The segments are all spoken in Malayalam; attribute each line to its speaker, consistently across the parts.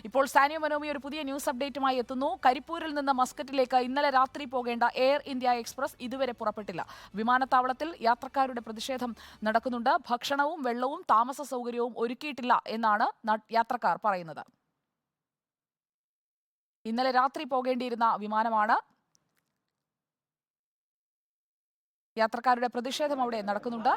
Speaker 1: ഇപ്പോൾ സാനിയോ മനോമി ഒരു പുതിയ ന്യൂസ് അപ്ഡേറ്റുമായി എത്തുന്നു. കരിപ്പൂരിൽ നിന്ന് മസ്കറ്റിലേക്ക് ഇന്നലെ രാത്രി പോകേണ്ട എയർ ഇന്ത്യ എക്സ്പ്രസ് ഇതുവരെ പുറപ്പെട്ടില്ല. വിമാനത്താവളത്തിൽ യാത്രക്കാരുടെ പ്രതിഷേധം നടക്കുന്നുണ്ട്. ഭക്ഷണവും വെള്ളവും താമസ സൗകര്യവും ഒരുക്കിയിട്ടില്ല എന്നാണ് യാത്രക്കാർ പറയുന്നത്. ഇന്നലെ രാത്രി പോകേണ്ടിയിരുന്ന വിമാനമാണ്. യാത്രക്കാരുടെ പ്രതിഷേധം അവിടെ നടക്കുന്നുണ്ട്.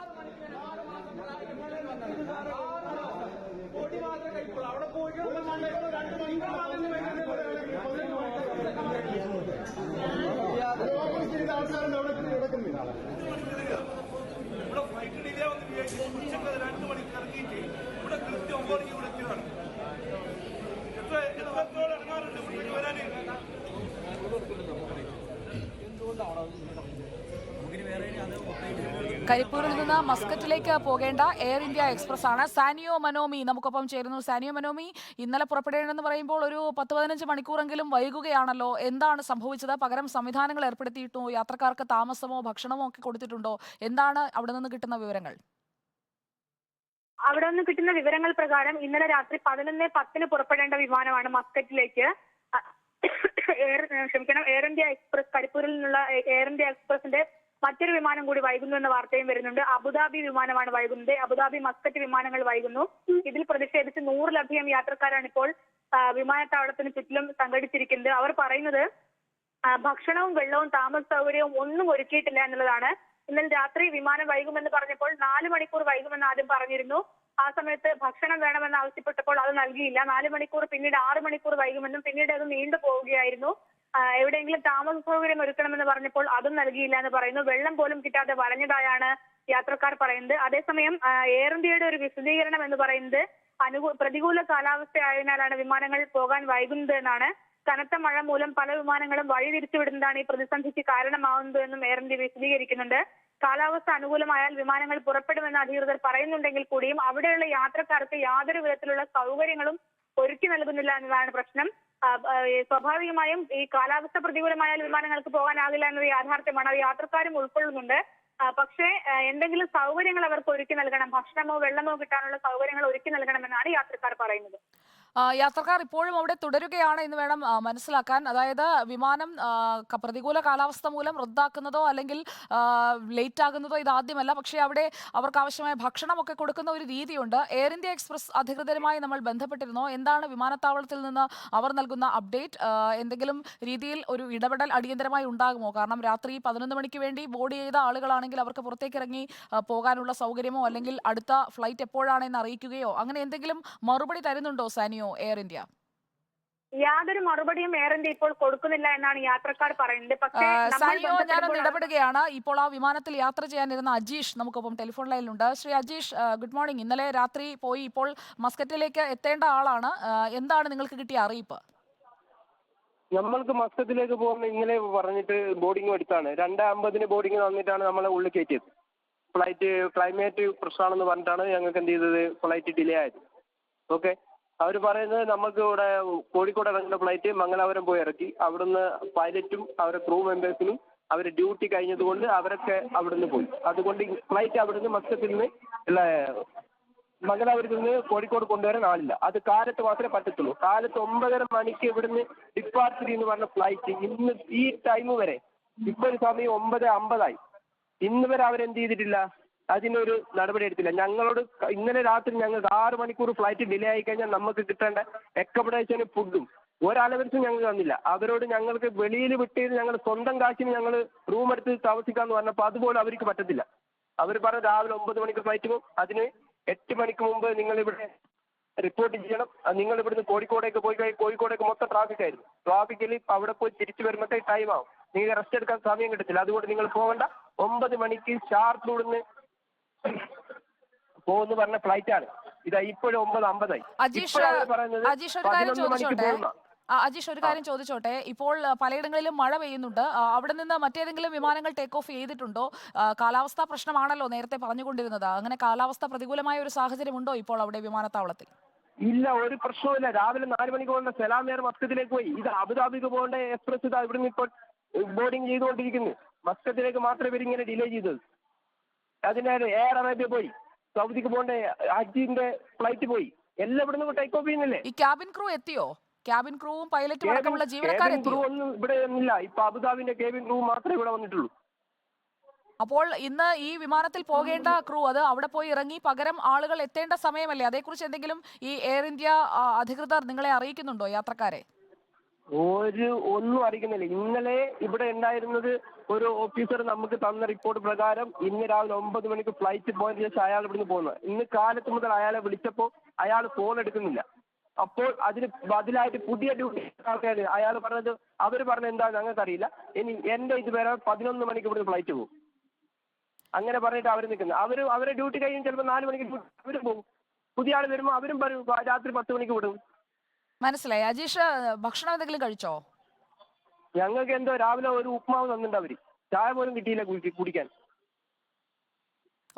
Speaker 1: കരിപ്പൂരിൽ നിന്ന് മസ്കറ്റിലേക്ക് പോകേണ്ട എയർ ഇന്ത്യ എക്സ്പ്രസ് ആണ്. സാനിയോ മനോമി നമുക്കൊപ്പം ചേരുന്നു. സാനിയോ മനോമി, ഇന്നലെ പുറപ്പെടേണ്ടെന്ന് പറയുമ്പോൾ ഒരു 10-15 മണിക്കൂറെങ്കിലും വൈകുകയാണല്ലോ. എന്താണ് സംഭവിച്ചത്? പകരം സംവിധാനങ്ങൾ ഏർപ്പെടുത്തിയിട്ടുണ്ടോ? യാത്രക്കാർക്ക് താമസമോ ഭക്ഷണമോ ഒക്കെ കൊടുത്തിട്ടുണ്ടോ? എന്താണ് അവിടെ നിന്ന് കിട്ടുന്ന വിവരങ്ങൾ?
Speaker 2: അവിടെ നിന്ന് കിട്ടുന്ന വിവരങ്ങൾ പ്രകാരം ഇന്നലെ രാത്രി 11:10 പുറപ്പെടേണ്ട വിമാനമാണ് മസ്കറ്റിലേക്ക് എയർ ഇന്ത്യ എക്സ്പ്രസ്. കരിപ്പൂരിൽ നിന്നുള്ള എയർ ഇന്ത്യ എക്സ്പ്രസിന്റെ മറ്റൊരു വിമാനം കൂടി വൈകുന്നു എന്ന വാർത്തയും വരുന്നുണ്ട്. അബുദാബി വിമാനമാണ് വൈകുന്നത്. അബുദാബി മസ്കറ്റ് വിമാനങ്ങൾ വൈകുന്നു. ഇതിൽ പ്രതിഷേധിച്ച് 100-ലധികം യാത്രക്കാരാണ് ഇപ്പോൾ വിമാനത്താവളത്തിന് ചുറ്റിലും സംഘടിച്ചിരിക്കുന്നത്. അവർ പറയുന്നത് ഭക്ഷണവും വെള്ളവും താമസ സൗകര്യവും ഒന്നും ഒരുക്കിയിട്ടില്ല എന്നുള്ളതാണ്. ഇന്നലെ രാത്രി വിമാനം വൈകുമെന്ന് പറഞ്ഞപ്പോൾ 4 മണിക്കൂർ വൈകുമെന്ന് ആദ്യം പറഞ്ഞിരുന്നു. ആ സമയത്ത് ഭക്ഷണം വേണമെന്ന് ആവശ്യപ്പെട്ടപ്പോൾ അത് നൽകിയില്ല. 4 മണിക്കൂർ, പിന്നീട് 6 മണിക്കൂർ വൈകുമെന്നും പിന്നീട് അത് നീണ്ടു പോവുകയായിരുന്നു. എവിടെയെങ്കിലും താമസ സൗകര്യം ഒരുക്കണമെന്ന് പറഞ്ഞപ്പോൾ അതും നൽകിയില്ല എന്ന് പറയുന്നു. വെള്ളം പോലും കിട്ടാതെ വലഞ്ഞതായാണ് യാത്രക്കാർ പറയുന്നത്. അതേസമയം എയർ ഇന്ത്യയുടെ ഒരു വിശദീകരണം എന്ന് പറയുന്നത് പ്രതികൂല കാലാവസ്ഥയായതിനാലാണ് വിമാനങ്ങൾ പോകാൻ വൈകുന്നത് എന്നാണ്. കനത്ത മഴ മൂലം പല വിമാനങ്ങളും വഴി തിരിച്ചുവിടുന്നതാണ് ഈ പ്രതിസന്ധിക്ക് കാരണമാവുന്നത് എന്നും എയർ ഇന്ത്യ വിശദീകരിക്കുന്നുണ്ട്. കാലാവസ്ഥ അനുകൂലമായാൽ വിമാനങ്ങൾ പുറപ്പെടുമെന്ന് അധികൃതർ പറയുന്നുണ്ടെങ്കിൽ കൂടിയും അവിടെയുള്ള യാത്രക്കാർക്ക് യാതൊരു വിധത്തിലുള്ള സൗകര്യങ്ങളും ഒരുക്കി നൽകുന്നില്ല എന്നതാണ് പ്രശ്നം. സ്വാഭാവികമായും ഈ കാലാവസ്ഥ പ്രതികൂലമായാൽ വിമാനങ്ങൾക്ക് പോകാനാകില്ല എന്നത് യാഥാർത്ഥ്യമാണ്. അത് യാത്രക്കാരും ഉൾക്കൊള്ളുന്നുണ്ട്. പക്ഷേ എന്തെങ്കിലും സൗകര്യങ്ങൾ അവർക്ക് ഒരുക്കി നൽകണം. ഭക്ഷണമോ വെള്ളമോ കിട്ടാനുള്ള സൗകര്യങ്ങൾ ഒരുക്കി നൽകണമെന്നാണ് യാത്രക്കാർ പറയുന്നത്.
Speaker 1: യാത്രക്കാർ ഇപ്പോഴും അവിടെ തുടരുകയാണ് എന്ന് വേണം മനസ്സിലാക്കാൻ. അതായത് വിമാനം പ്രതികൂല കാലാവസ്ഥ മൂലം റദ്ദാക്കുന്നതോ അല്ലെങ്കിൽ ലേറ്റ് ആകുന്നതോ ഇതാദ്യമല്ല. പക്ഷേ അവിടെ അവർക്ക് ആവശ്യമായ ഭക്ഷണമൊക്കെ കൊടുക്കുന്ന ഒരു രീതിയുണ്ട്. എയർ ഇന്ത്യ എക്സ്പ്രസ് അധികൃതരുമായി നമ്മൾ ബന്ധപ്പെട്ടിരുന്നോ? എന്താണ് വിമാനത്താവളത്തിൽ നിന്ന് അവർ നൽകുന്ന അപ്ഡേറ്റ്? എന്തെങ്കിലും രീതിയിൽ ഒരു ഇടപെടൽ അടിയന്തരമായി ഉണ്ടാകുമോ? കാരണം രാത്രി 11 മണിക്ക് വേണ്ടി ബോർഡ് ചെയ്ത ആളുകളാണെങ്കിൽ അവർക്ക് പുറത്തേക്ക് ഇറങ്ങി പോകാനുള്ള സൗകര്യമോ അല്ലെങ്കിൽ അടുത്ത ഫ്ലൈറ്റ് എപ്പോഴാണെന്ന് അറിയിക്കുകയോ അങ്ങനെ എന്തെങ്കിലും മറുപടി തരുന്നുണ്ടോ സാനിയോ എയർ ഇന്ത്യ?
Speaker 2: യാതൊരു മറുപടിയും എയർ ഇന്ത്യ ഇപ്പോൾ കൊടുക്കുന്നില്ല എന്നാണ് യാത്രക്കാർ പറയുന്നത്. പക്ഷേ
Speaker 1: ഞാനൊന്ന് ഇടപെടുകയാണ്. ഇപ്പോൾ ആ വിമാനത്തിൽ യാത്ര ചെയ്യാനിരുന്ന അജീഷ് നമുക്കൊപ്പം ടെലിഫോൺ ലൈനിലുണ്ട്. Shri Ajeesh, good morning. ഇന്നലെ രാത്രി പോയി ഇപ്പോൾ മസ്കറ്റിലേക്ക് എത്തേണ്ട ആളാണ്. എന്താണ് നിങ്ങൾക്ക് കിട്ടിയ അറിയിപ്പ്?
Speaker 3: നമ്മൾക്ക് മസ്കറ്റിലേക്ക് പോകുന്ന ഇന്നലെ പറഞ്ഞിട്ട് ബോർഡിംഗ് എടുത്താണ്. 2:50 ബോർഡിംഗ് തന്നിട്ടാണ് നമ്മളെ ഉള്ളിൽ കയറ്റിയത്. ഫ്ലൈറ്റ് ക്ലൈമറ്റ് പ്രശ്നമാണെന്ന് പറഞ്ഞിട്ടാണ് ഞങ്ങൾക്ക് എന്ത് ചെയ്തത്, ഫ്ലൈറ്റ് ഡിലേ ആയത്. ഓക്കെ, അവർ പറയുന്നത് നമുക്ക് ഇവിടെ കോഴിക്കോട് ഇറങ്ങുന്ന ഫ്ലൈറ്റ് മംഗലാപുരം പോയി ഇറക്കി. അവിടുന്ന് പൈലറ്റും അവരുടെ ക്രൂ മെമ്പേഴ്സിനും അവർ ഡ്യൂട്ടി കഴിഞ്ഞതുകൊണ്ട് അവരൊക്കെ അവിടുന്ന് പോയി. അതുകൊണ്ട് ഫ്ലൈറ്റ് അവിടുന്ന് മസ്കത്തിൽ നിന്ന് മംഗലാപുരത്തിൽ നിന്ന് കോഴിക്കോട് കൊണ്ടുവരാൻ ആളില്ല. അത് കാലത്ത് മാത്രമേ പറ്റത്തുള്ളൂ. കാലത്ത് 9:30 മണിക്ക് ഇവിടുന്ന് ഡിപ്പാർച്ചർ എന്ന് പറഞ്ഞ ഫ്ലൈറ്റ് ഇന്ന് ഈ ടൈം വരെ, ഇപ്പോൾ ഒരു സമയം 9:50 ഇന്ന് വരെ അവരെന്ത് ചെയ്തിട്ടില്ല, അതിനൊരു നടപടി എടുത്തില്ല. ഞങ്ങളോട് ഇന്നലെ രാത്രി ഞങ്ങൾക്ക് 6 മണിക്കൂർ ഫ്ലൈറ്റ് ഡിലേ ആയി കഴിഞ്ഞാൽ നമുക്ക് കിട്ടേണ്ട അക്കോമഡേഷനും ഫുഡും ഒരലവൻസും ഞങ്ങൾക്ക് തന്നില്ല. അവരോട് ഞങ്ങൾക്ക് വെളിയിൽ വിട്ടത് ഞങ്ങൾ സ്വന്തം കാശിന് ഞങ്ങൾ റൂം എടുത്ത് താമസിക്കാന്ന് പറഞ്ഞപ്പോൾ അതുപോലെ അവർക്ക് പറ്റത്തില്ല. അവർ പറഞ്ഞ രാവിലെ 9 മണിക്ക് ഫ്ലൈറ്റ് പോകും, അതിന് 8 മണിക്ക് മുമ്പ് നിങ്ങൾ ഇവിടെ റിപ്പോർട്ട് ചെയ്യണം. നിങ്ങൾ ഇവിടുന്ന് കോഴിക്കോടേക്ക് പോയി കഴിഞ്ഞാൽ കോഴിക്കോടേക്ക് മൊത്തം ട്രാഫിക് ആയിരുന്നു. ട്രാഫിക്കിൽ അവിടെ പോയി തിരിച്ചു വരുമ്പോഴത്തേക്ക് ടൈം ആവും. നിങ്ങൾക്ക് റെസ്റ്റ് എടുക്കാൻ സമയം കിട്ടത്തില്ല. അതുകൊണ്ട് നിങ്ങൾ പോകണ്ട. 9 മണിക്ക് ഷാർപ്പിലൂടെ പോകുന്ന പറഞ്ഞ ഫ്ലൈറ്റ് ആണ്. ഇതാ ഇപ്പോഴും 9:50.
Speaker 1: അജീഷ്, ഒരു കാര്യം ചോദിച്ചോട്ടെ. ഇപ്പോൾ പലയിടങ്ങളിലും മഴ പെയ്യുന്നുണ്ട്. അവിടെ നിന്ന് മറ്റേതെങ്കിലും വിമാനങ്ങൾ ടേക്ക് ഓഫ് ചെയ്തിട്ടുണ്ടോ? കാലാവസ്ഥാ പ്രശ്നമാണല്ലോ നേരത്തെ പറഞ്ഞുകൊണ്ടിരുന്നത്. അങ്ങനെ കാലാവസ്ഥ പ്രതികൂലമായ ഒരു സാഹചര്യം ഉണ്ടോ ഇപ്പോൾ അവിടെ വിമാനത്താവളത്തിൽ?
Speaker 3: ഇല്ല, ഒരു പ്രശ്നവുമില്ല. രാവിലെ 4 മണിക്ക് പോകുന്ന സലാം എയർ മസ്കത്തിലേക്ക് പോയി. ഇത് അബുദാബിക്ക് പോകേണ്ട എക്സ്പ്രസ് ഇതാ ഇവിടുന്ന് ഇപ്പോൾ ബോർഡിംഗ് ചെയ്തുകൊണ്ടിരിക്കുന്നു. മസ്കത്തിലേക്ക് മാത്രമേ ഇവരിങ്ങനെ ഡിലേ ചെയ്തത്. അതിനാണ് എയർ അറേബ്യ പോയി. സൗദിക്ക് പോകേണ്ട ഹജ്ജിന്റെ ഫ്ലൈറ്റ് പോയി. എല്ലാം ഇവിടുന്ന് ടേക്ക് ഓഫ് ചെയ്യുന്നില്ലേ?
Speaker 1: ഈ ക്യാബിൻ ക്രൂ എത്തിയോ? ക്യാബിൻ ക്രൂവും പൈലറ്റും അടക്കമുള്ള ജീവനക്കാർ
Speaker 3: കേബിൻ ക്രൂ
Speaker 1: എത്തിയോ?
Speaker 3: ഒന്നും ഇവിടെ ഒന്നുമില്ല. ഇപ്പൊ അബുദാബിന്റെ കേബിൻ ക്രൂ മാത്രമേ ഇവിടെ വന്നിട്ടുള്ളൂ.
Speaker 1: അപ്പോൾ ഇന്ന് ഈ വിമാനത്തിൽ പോകേണ്ട ക്രൂ അത് അവിടെ പോയി ഇറങ്ങി പകരം ആളുകൾ എത്തേണ്ട സമയമല്ലേ? അതേക്കുറിച്ച് എന്തെങ്കിലും ഈ എയർ ഇന്ത്യ അധികൃതർ നിങ്ങളെ അറിയിക്കുന്നുണ്ടോ യാത്രക്കാരെ?
Speaker 3: ഒന്നും അറിയിക്കുന്നില്ല. ഇന്നലെ ഇവിടെ ഉണ്ടായിരുന്നത് ഒരു ഓഫീസർ നമുക്ക് തന്ന റിപ്പോർട്ട് പ്രകാരം ഇന്ന് രാവിലെ 9 മണിക്ക് ഫ്ലൈറ്റ് പോയതിനു ശേഷം അയാൾ ഇവിടുന്ന് പോകുന്നത്. ഇന്ന് കാലത്ത് മുതൽ അയാളെ വിളിച്ചപ്പോൾ അയാൾ ഫോൺ എടുക്കുന്നില്ല. അപ്പോൾ അതിന് ബദലായിട്ട് പുതിയ ഡ്യൂട്ടി ആൾക്കാർ അയാൾ പറഞ്ഞത് അവർ പറഞ്ഞത് എന്താ ഞങ്ങൾക്കറിയില്ല. ഇനി എന്റെ ഇത് വരെ 11 മണിക്ക് ഇവിടുന്ന് ഫ്ലൈറ്റ് പോകും അങ്ങനെ പറഞ്ഞിട്ട് അവർ നിൽക്കുന്നത്. അവരെ ഡ്യൂട്ടി കഴിയും ചിലപ്പോൾ 4 മണിക്ക് അവരും പോകും. പുതിയ ആൾ വരുമ്പോൾ അവരും പറയും രാത്രി 10 മണിക്ക് വിടും.
Speaker 1: മനസ്സിലായി. അജീഷ് ഭക്ഷണം എന്തെങ്കിലും കഴിച്ചോ?
Speaker 3: ഞങ്ങൾക്ക് എന്തോ രാവിലെ ഒരു ഉപ്മാവ് തന്നിട്ടുണ്ട് അവര്. ചായ പോലും കിട്ടിയില്ല കുടിക്കാൻ.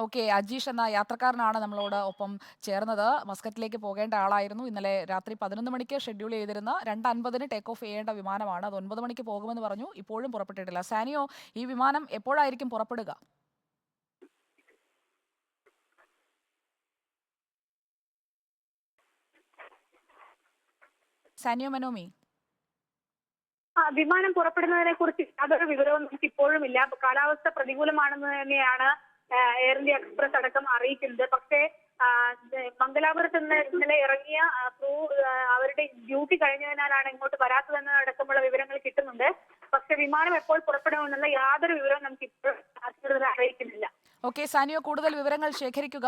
Speaker 1: ഓക്കെ, അജീഷ് എന്ന യാത്രക്കാരനാണ് നമ്മളോട് ഒപ്പം ചേർന്നത്. മസ്കറ്റിലേക്ക് പോകേണ്ട ആളായിരുന്നു. ഇന്നലെ രാത്രി 11 മണിക്ക് ഷെഡ്യൂൾ ചെയ്തിരുന്ന 2:50 ടേക്ക് ഓഫ് ചെയ്യേണ്ട വിമാനമാണ്. അത് 9 മണിക്ക് പോകുമെന്ന് പറഞ്ഞു. ഇപ്പോഴും പുറപ്പെട്ടിട്ടില്ല. സാനിയോ, ഈ വിമാനം എപ്പോഴായിരിക്കും പുറപ്പെടുക? സാനിയോ മനോമി.
Speaker 2: വിമാനം പുറപ്പെടുന്നതിനെ കുറിച്ച് യാതൊരു വിവരവും നമുക്ക് ഇപ്പോഴും ഇല്ല. കാലാവസ്ഥ പ്രതികൂലമാണെന്ന് തന്നെയാണ് എയർ ഇന്ത്യ എക്സ്പ്രസ് അടക്കം അറിയിക്കുന്നത്. പക്ഷേ മംഗലാപുരത്ത് നിന്ന് ഇന്നലെ ഇറങ്ങിയ ക്രൂ അവരുടെ ഡ്യൂട്ടി കഴിഞ്ഞതിനാലാണ് ഇങ്ങോട്ട് വരാത്തതെന്ന് അടക്കമുള്ള വിവരങ്ങൾ കിട്ടുന്നുണ്ട്. പക്ഷെ വിമാനം എപ്പോൾ പുറപ്പെടുമെന്നുള്ള യാതൊരു വിവരവും നമുക്ക് ഇപ്പോഴും അധികൃതർ അറിയിക്കുന്നില്ല.
Speaker 1: ഓക്കെ സാനിയോ, കൂടുതൽ വിവരങ്ങൾ ശേഖരിക്കുക.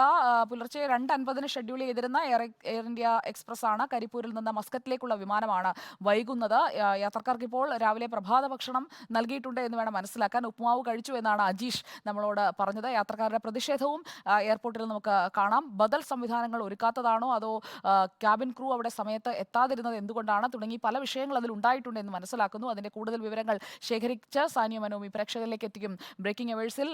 Speaker 1: പുലർച്ചെ 2:50 ഷെഡ്യൂൾ ചെയ്തിരുന്ന എയർ ഇന്ത്യ എക്സ്പ്രസ് ആണ്. കരിപ്പൂരിൽ നിന്ന് മസ്കറ്റിലേക്കുള്ള വിമാനമാണ് വൈകുന്നത്. യാത്രക്കാർക്ക് ഇപ്പോൾ രാവിലെ പ്രഭാത ഭക്ഷണം നൽകിയിട്ടുണ്ട് എന്ന് വേണം മനസ്സിലാക്കാൻ. ഉപ്പുമാവ് കഴിച്ചു എന്നാണ് അജീഷ് നമ്മളോട് പറഞ്ഞത്. യാത്രക്കാരുടെ പ്രതിഷേധവും എയർപോർട്ടിൽ നമുക്ക് കാണാം. ബദൽ സംവിധാനങ്ങൾ ഒരുക്കാത്തതാണോ അതോ ക്യാബിൻ ക്രൂ അവിടെ സമയത്ത് എത്താതിരുന്നത് എന്തുകൊണ്ടാണ് തുടങ്ങി പല വിഷയങ്ങൾ അതിൽ ഉണ്ടായിട്ടുണ്ട് എന്ന് മനസ്സിലാക്കുന്നു. അതിന്റെ കൂടുതൽ വിവരങ്ങൾ ശേഖരിച്ച് സാനിയോ മനോമി പ്രേക്ഷകരിലേക്ക് എത്തിക്കും ബ്രേക്കിംഗ് അവേഴ്സിൽ.